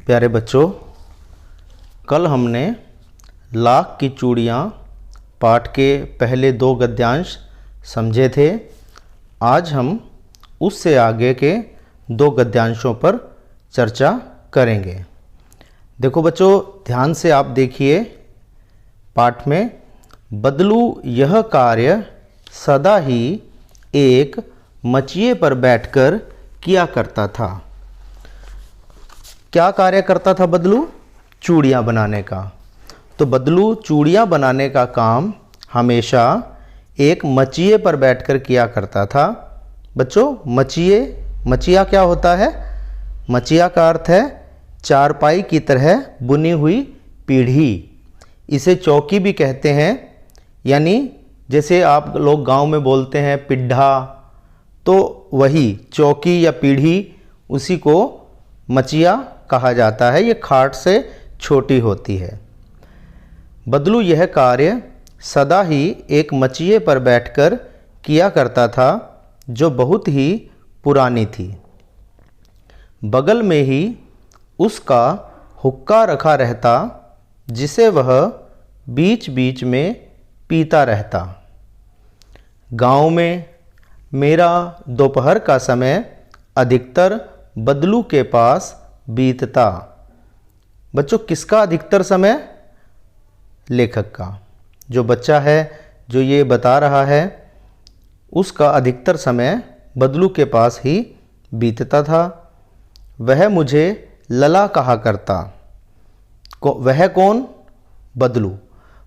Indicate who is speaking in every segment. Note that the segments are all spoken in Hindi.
Speaker 1: प्यारे बच्चों, कल हमने लाख की चूड़ियाँ पाठ के पहले 2 गद्यांश समझे थे। आज हम उससे आगे के 2 गद्यांशों पर चर्चा करेंगे। देखो बच्चों, ध्यान से आप देखिए। पाठ में बदलू यह कार्य सदा ही एक मचिए पर बैठकर किया करता था। क्या कार्य करता था बदलू? चूड़ियाँ बनाने का। तो बदलू चूड़ियाँ बनाने का काम हमेशा एक मचिए पर बैठकर किया करता था। बच्चों, मचिया क्या होता है? मचिया का अर्थ है चारपाई की तरह बुनी हुई पीढ़ी। इसे चौकी भी कहते हैं, यानी जैसे आप लोग गांव में बोलते हैं पिड्ढा, तो वही चौकी या पीढ़ी, उसी को मचिया कहा जाता है। ये खाट से छोटी होती है। बदलू यह कार्य सदा ही एक मचिए पर बैठकर किया करता था, जो बहुत ही पुरानी थी। बगल में ही उसका हुक्का रखा रहता, जिसे वह बीच बीच में पीता रहता। गांव में मेरा दोपहर का समय अधिकतर बदलू के पास बीतता। बच्चों, किसका अधिकतर समय? लेखक का। जो बच्चा है, जो ये बता रहा है, उसका अधिकतर समय बदलू के पास ही बीतता था। वह मुझे लला कहा करता। वह कौन? बदलू।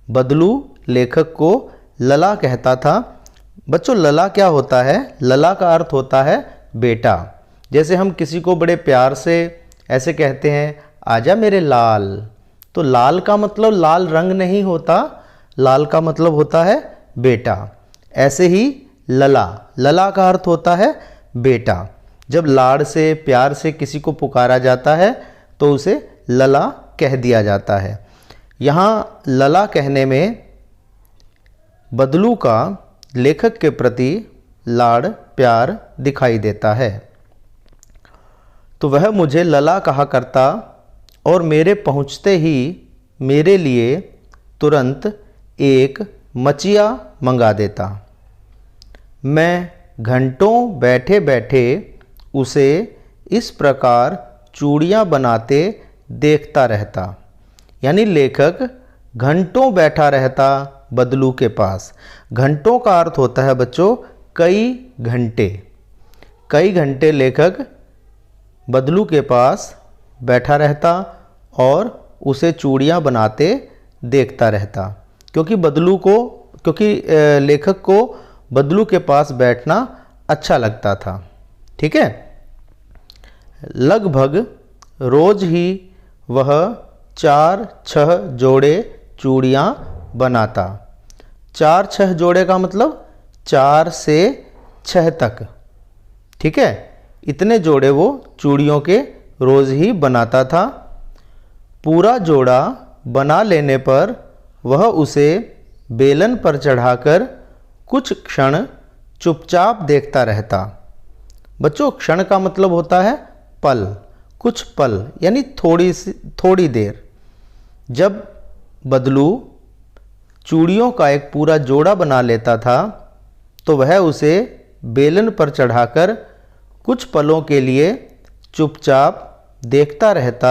Speaker 1: बदलू लेखक को लला कहता था। बच्चों, लला क्या होता है? लला का अर्थ होता है बेटा। जैसे हम किसी को बड़े प्यार से ऐसे कहते हैं, आजा मेरे लाल। तो लाल का मतलब लाल रंग नहीं होता, लाल का मतलब होता है बेटा। ऐसे ही लला, लला का अर्थ होता है बेटा। जब लाड़ से प्यार से किसी को पुकारा जाता है तो उसे लला कह दिया जाता है। यहाँ लला कहने में बदलू का लेखक के प्रति लाड़ प्यार दिखाई देता है। तो वह मुझे लला कहा करता और मेरे पहुँचते ही मेरे लिए तुरंत एक मचिया मंगा देता। मैं घंटों बैठे बैठे उसे इस प्रकार चूड़ियाँ बनाते देखता रहता। यानी लेखक घंटों बैठा रहता बदलू के पास। घंटों का अर्थ होता है बच्चों कई घंटे। कई घंटे लेखक बदलू के पास बैठा रहता और उसे चूड़ियाँ बनाते देखता रहता, क्योंकि लेखक को बदलू के पास बैठना अच्छा लगता था। ठीक है। लगभग रोज ही वह 4-6 जोड़े चूड़ियाँ बनाता। 4-6 जोड़े का मतलब 4 से 6 तक। ठीक है। इतने जोड़े वो चूड़ियों के रोज़ ही बनाता था। पूरा जोड़ा बना लेने पर वह उसे बेलन पर चढ़ाकर कुछ क्षण चुपचाप देखता रहता। बच्चों, क्षण का मतलब होता है पल, कुछ पल, यानी थोड़ी देर। जब बदलू चूड़ियों का एक पूरा जोड़ा बना लेता था तो वह उसे बेलन पर चढ़ाकर कुछ पलों के लिए चुपचाप देखता रहता।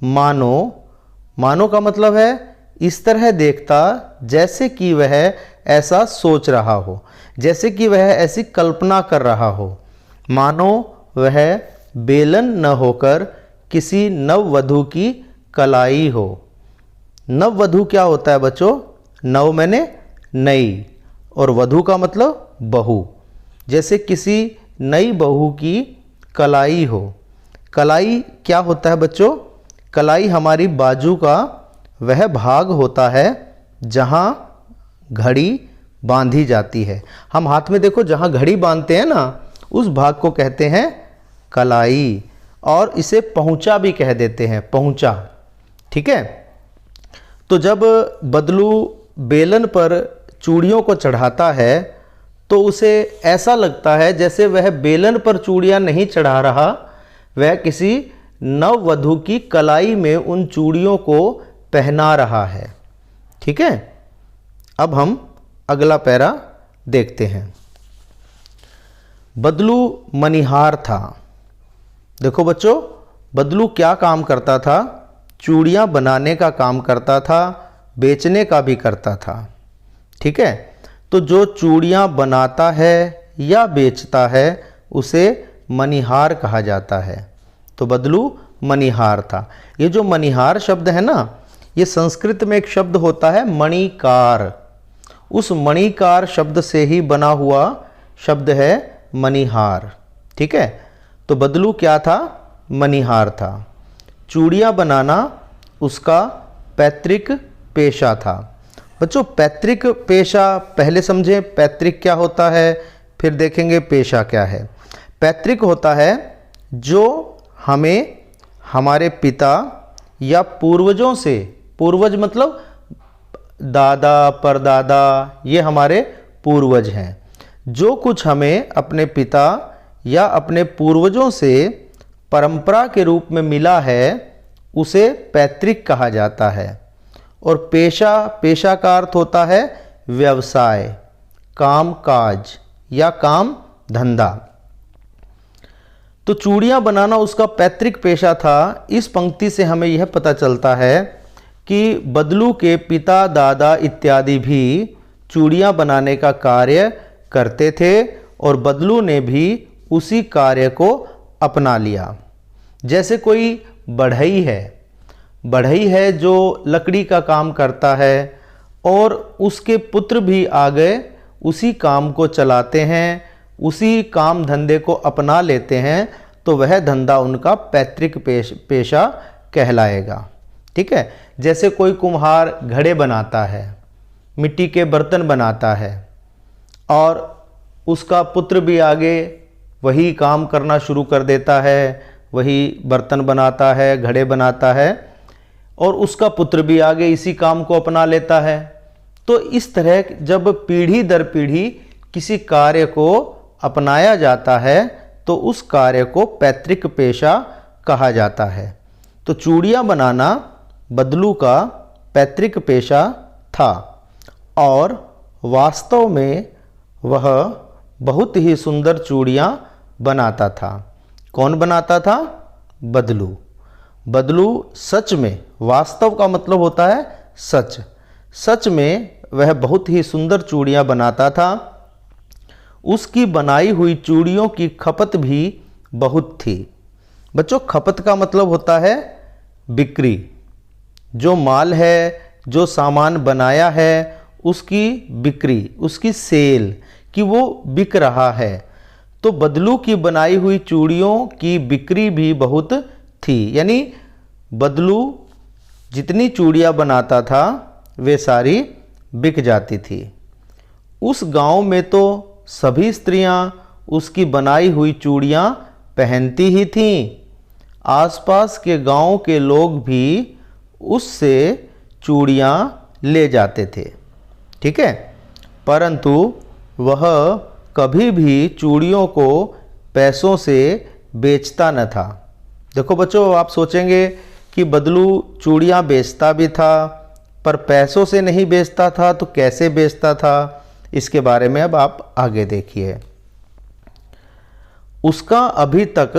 Speaker 1: मानो का मतलब है इस तरह देखता जैसे कि वह ऐसा सोच रहा हो, जैसे कि वह ऐसी कल्पना कर रहा हो, मानो वह बेलन न होकर किसी नववधू की कलाई हो। नववधू क्या होता है बच्चों? नव मैंने नई, और वधू का मतलब बहू। जैसे किसी नई बहू की कलाई हो। कलाई क्या होता है बच्चों? कलाई हमारी बाजू का वह भाग होता है जहाँ घड़ी बांधी जाती है। हम हाथ में देखो जहाँ घड़ी बांधते हैं ना, उस भाग को कहते हैं कलाई, और इसे पहुँचा भी कह देते हैं, पहुँचा। ठीक है। तो जब बदलू बेलन पर चूड़ियों को चढ़ाता है तो उसे ऐसा लगता है जैसे वह बेलन पर चूड़ियाँ नहीं चढ़ा रहा, वह किसी नववधू की कलाई में उन चूड़ियों को पहना रहा है। ठीक है, अब हम अगला पैरा देखते हैं। बदलू मनिहार था। देखो बच्चों, बदलू क्या काम करता था? चूड़ियाँ बनाने का काम करता था, बेचने का भी करता था। ठीक है, तो जो चूड़ियाँ बनाता है या बेचता है उसे मनिहार कहा जाता है। तो बदलू मनिहार था। ये जो मनिहार शब्द है ना, ये संस्कृत में एक शब्द होता है मणिकार। उस मणिकार शब्द से ही बना हुआ शब्द है मनिहार। ठीक है, तो बदलू क्या था? मनिहार था। चूड़ियाँ बनाना उसका पैतृक पेशा था। बच्चों, पैतृक पेशा पहले समझें, पैतृक क्या होता है, फिर देखेंगे पेशा क्या है। पैतृक होता है जो हमें हमारे पिता या पूर्वजों से, पूर्वज मतलब दादा परदादा, ये हमारे पूर्वज हैं। जो कुछ हमें अपने पिता या अपने पूर्वजों से परंपरा के रूप में मिला है उसे पैतृक कहा जाता है। और पेशा, पेशा का अर्थ होता है व्यवसाय, काम काज या काम धंधा। तो चूड़ियाँ बनाना उसका पैतृक पेशा था। इस पंक्ति से हमें यह पता चलता है कि बदलू के पिता दादा इत्यादि भी चूड़ियाँ बनाने का कार्य करते थे और बदलू ने भी उसी कार्य को अपना लिया। जैसे कोई बढ़ई है, बढ़ई है जो लकड़ी का काम करता है और उसके पुत्र भी आ गए उसी काम को चलाते हैं, उसी काम धंधे को अपना लेते हैं, तो वह धंधा उनका पैतृक पेशा कहलाएगा। ठीक है, जैसे कोई कुम्हार घड़े बनाता है, मिट्टी के बर्तन बनाता है और उसका पुत्र भी आगे वही काम करना शुरू कर देता है, वही बर्तन बनाता है, घड़े बनाता है और उसका पुत्र भी आगे इसी काम को अपना लेता है। तो इस तरह जब पीढ़ी दर पीढ़ी किसी कार्य को अपनाया जाता है तो उस कार्य को पैतृक पेशा कहा जाता है। तो चूड़ियाँ बनाना बदलू का पैतृक पेशा था और वास्तव में वह बहुत ही सुंदर चूड़ियाँ बनाता था। कौन बनाता था? बदलू। बदलू सच में, वास्तव का मतलब होता है सच, सच में वह बहुत ही सुंदर चूड़ियाँ बनाता था। उसकी बनाई हुई चूड़ियों की खपत भी बहुत थी। बच्चों, खपत का मतलब होता है बिक्री। जो माल है, जो सामान बनाया है, उसकी बिक्री, उसकी सेल, कि वो बिक रहा है। तो बदलू की बनाई हुई चूड़ियों की बिक्री भी बहुत थी। यानी बदलू जितनी चूड़ियाँ बनाता था वे सारी बिक जाती थी। उस गांव में तो सभी स्त्रियां उसकी बनाई हुई चूड़ियाँ पहनती ही थीं। आसपास के गांव के लोग भी उससे चूड़ियाँ ले जाते थे। ठीक है, परंतु वह कभी भी चूड़ियों को पैसों से बेचता न था। देखो बच्चों, आप सोचेंगे कि बदलू चूड़ियाँ बेचता भी था पर पैसों से नहीं बेचता था, तो कैसे बेचता था? इसके बारे में अब आप आगे देखिए। उसका अभी तक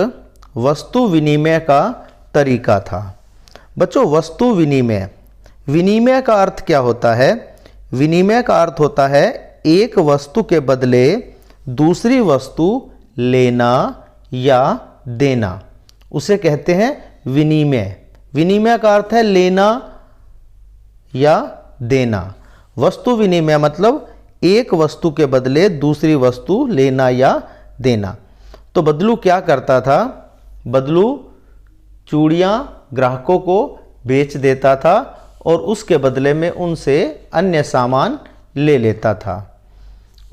Speaker 1: वस्तु विनिमय का तरीका था। बच्चों, वस्तु विनिमय, विनिमय का अर्थ क्या होता है? विनिमय का अर्थ होता है एक वस्तु के बदले दूसरी वस्तु लेना या देना, उसे कहते हैं विनिमय। विनिमय का अर्थ है लेना या देना। वस्तु विनिमय मतलब एक वस्तु के बदले दूसरी वस्तु लेना या देना। तो बदलू क्या करता था? बदलू चूड़ियाँ ग्राहकों को बेच देता था और उसके बदले में उनसे अन्य सामान ले लेता था।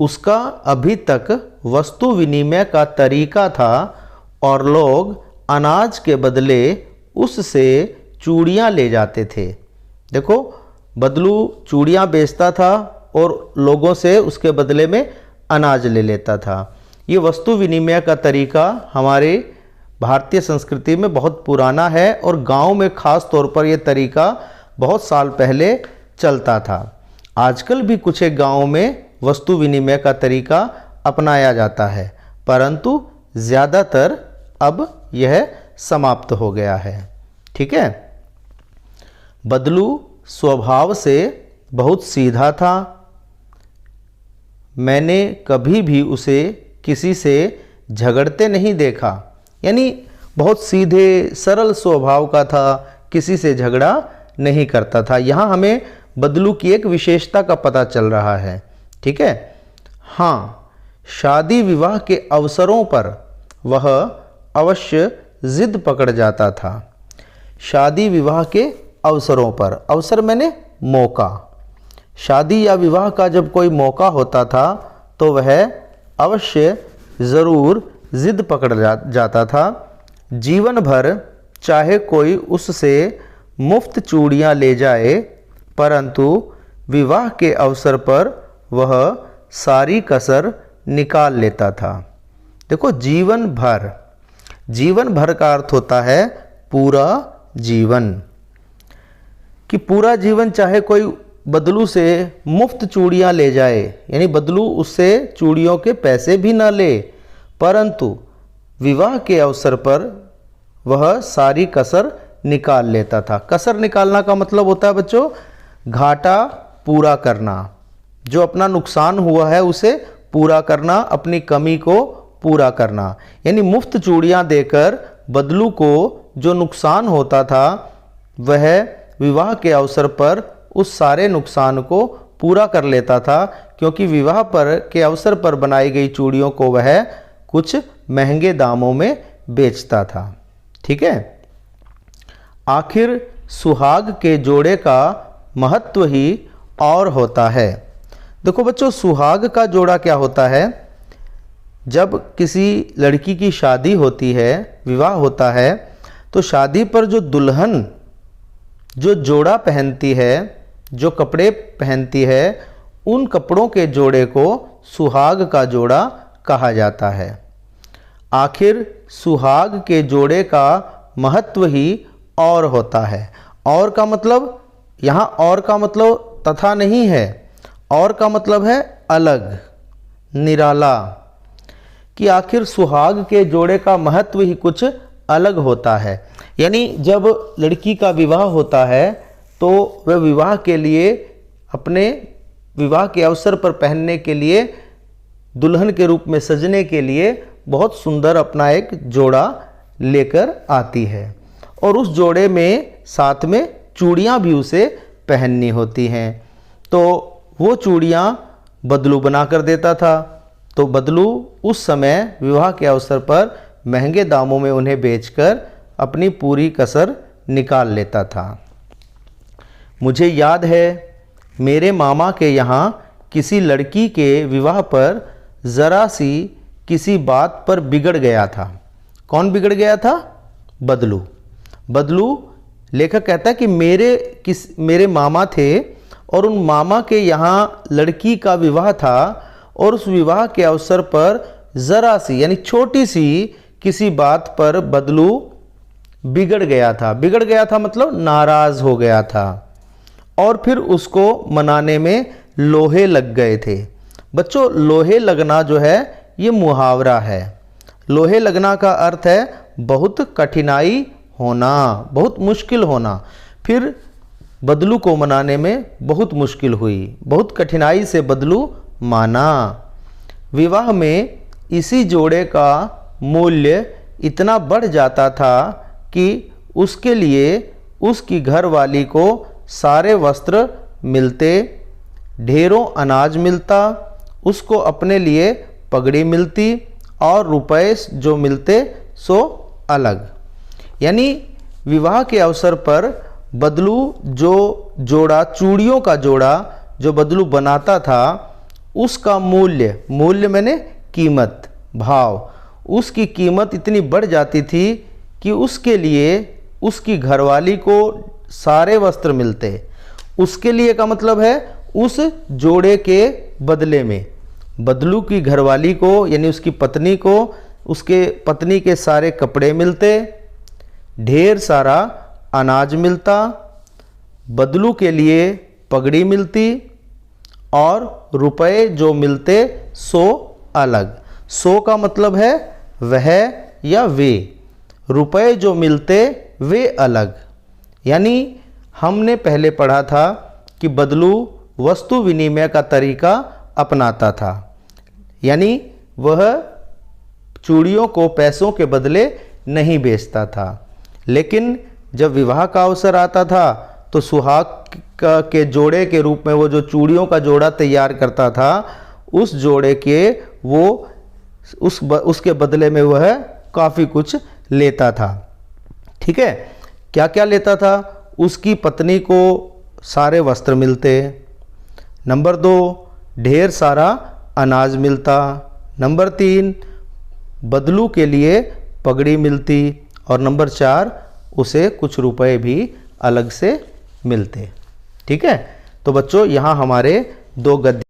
Speaker 1: उसका अभी तक वस्तु विनिमय का तरीका था और लोग अनाज के बदले उससे चूड़ियाँ ले जाते थे। देखो, बदलू चूड़ियाँ बेचता था और लोगों से उसके बदले में अनाज ले लेता था। ये वस्तु विनिमय का तरीका हमारे भारतीय संस्कृति में बहुत पुराना है और गांव में खास तौर पर यह तरीका बहुत साल पहले चलता था। आजकल भी कुछ एक गाँवों में वस्तु विनिमय का तरीका अपनाया जाता है, परंतु ज़्यादातर अब यह समाप्त हो गया है। ठीक है। बदलू स्वभाव से बहुत सीधा था। मैंने कभी भी उसे किसी से झगड़ते नहीं देखा। यानी बहुत सीधे सरल स्वभाव का था, किसी से झगड़ा नहीं करता था। यहाँ हमें बदलू की एक विशेषता का पता चल रहा है। ठीक है। हाँ, शादी विवाह के अवसरों पर वह अवश्य जिद पकड़ जाता था। शादी विवाह के अवसरों पर, अवसर मैंने मौका। शादी या विवाह का जब कोई मौका होता था तो वह अवश्य ज़रूर जिद पकड़ जाता था। जीवन भर चाहे कोई उससे मुफ्त चूड़ियाँ ले जाए, परंतु विवाह के अवसर पर वह सारी कसर निकाल लेता था। देखो, जीवन भर, जीवन भर का अर्थ होता है पूरा जीवन, कि पूरा जीवन चाहे कोई बदलू से मुफ्त चूड़ियाँ ले जाए, यानी बदलू उससे चूड़ियों के पैसे भी ना ले, परंतु विवाह के अवसर पर वह सारी कसर निकाल लेता था। कसर निकालना का मतलब होता है बच्चों घाटा पूरा करना, जो अपना नुकसान हुआ है उसे पूरा करना, अपनी कमी को पूरा करना। यानी मुफ्त चूड़ियाँ देकर बदलू को जो नुकसान होता था वह विवाह के अवसर पर उस सारे नुकसान को पूरा कर लेता था, क्योंकि विवाह पर के अवसर पर बनाई गई चूड़ियों को वह कुछ महंगे दामों में बेचता था। ठीक है। आखिर सुहाग के जोड़े का महत्व ही और होता है। देखो बच्चों, सुहाग का जोड़ा क्या होता है? जब किसी लड़की की शादी होती है, विवाह होता है, तो शादी पर जो दुल्हन जो जोड़ा पहनती है, जो कपड़े पहनती है, उन कपड़ों के जोड़े को सुहाग का जोड़ा कहा जाता है। आखिर सुहाग के जोड़े का महत्व ही और होता है। और का मतलब, यहाँ और का मतलब तथा नहीं है, और का मतलब है अलग, निराला, कि आखिर सुहाग के जोड़े का महत्व ही कुछ अलग होता है। यानी जब लड़की का विवाह होता है तो वह विवाह के लिए, अपने विवाह के अवसर पर पहनने के लिए, दुल्हन के रूप में सजने के लिए बहुत सुंदर अपना एक जोड़ा लेकर आती है, और उस जोड़े में साथ में चूड़ियाँ भी उसे पहननी होती हैं। तो वो चूड़ियाँ बदलू बना कर देता था। तो बदलू उस समय विवाह के अवसर पर महंगे दामों में उन्हें बेचकर अपनी पूरी कसर निकाल लेता था। मुझे याद है, मेरे मामा के यहाँ किसी लड़की के विवाह पर ज़रा सी किसी बात पर बिगड़ गया था। कौन बिगड़ गया था? बदलू। बदलू, लेखक कहता है कि मेरे मामा थे और उन मामा के यहाँ लड़की का विवाह था, और उस विवाह के अवसर पर ज़रा सी, यानी छोटी सी किसी बात पर बदलू बिगड़ गया था। बिगड़ गया था मतलब नाराज़ हो गया था, और फिर उसको मनाने में लोहे लग गए थे। बच्चों, लोहे लगना जो है ये मुहावरा है। लोहे लगना का अर्थ है बहुत कठिनाई होना, बहुत मुश्किल होना। फिर बदलू को मनाने में बहुत मुश्किल हुई, बहुत कठिनाई से बदलू माना। विवाह में इसी जोड़े का मूल्य इतना बढ़ जाता था कि उसके लिए उसकी घरवाली को सारे वस्त्र मिलते, ढेरों अनाज मिलता, उसको अपने लिए पगड़ी मिलती, और रुपए जो मिलते सो अलग। यानी विवाह के अवसर पर बदलू जो जोड़ा, चूड़ियों का जोड़ा जो बदलू बनाता था, उसका मूल्य मैंने कीमत, भाव, उसकी कीमत इतनी बढ़ जाती थी कि उसके लिए उसकी घरवाली को सारे वस्त्र मिलते। उसके लिए का मतलब है उस जोड़े के बदले में बदलू की घरवाली को, यानी उसकी पत्नी को उसके पत्नी के सारे कपड़े मिलते, ढेर सारा अनाज मिलता, बदलू के लिए पगड़ी मिलती और रुपए जो मिलते सो अलग। सो का मतलब है वह या वे, रुपए जो मिलते वे अलग। यानी हमने पहले पढ़ा था कि बदलू वस्तु विनिमय का तरीका अपनाता था, यानी वह चूड़ियों को पैसों के बदले नहीं बेचता था। लेकिन जब विवाह का अवसर आता था तो सुहाग के जोड़े के रूप में वो जो चूड़ियों का जोड़ा तैयार करता था, उस जोड़े के वो उसके बदले में वह काफ़ी कुछ लेता था। ठीक है, क्या क्या लेता था? उसकी पत्नी को सारे वस्त्र मिलते, नंबर 2 ढेर सारा अनाज मिलता, नंबर 3 बदलू के लिए पगड़ी मिलती और नंबर 4 उसे कुछ रुपए भी अलग से मिलते। ठीक है, तो बच्चों यहाँ हमारे 2 गद्य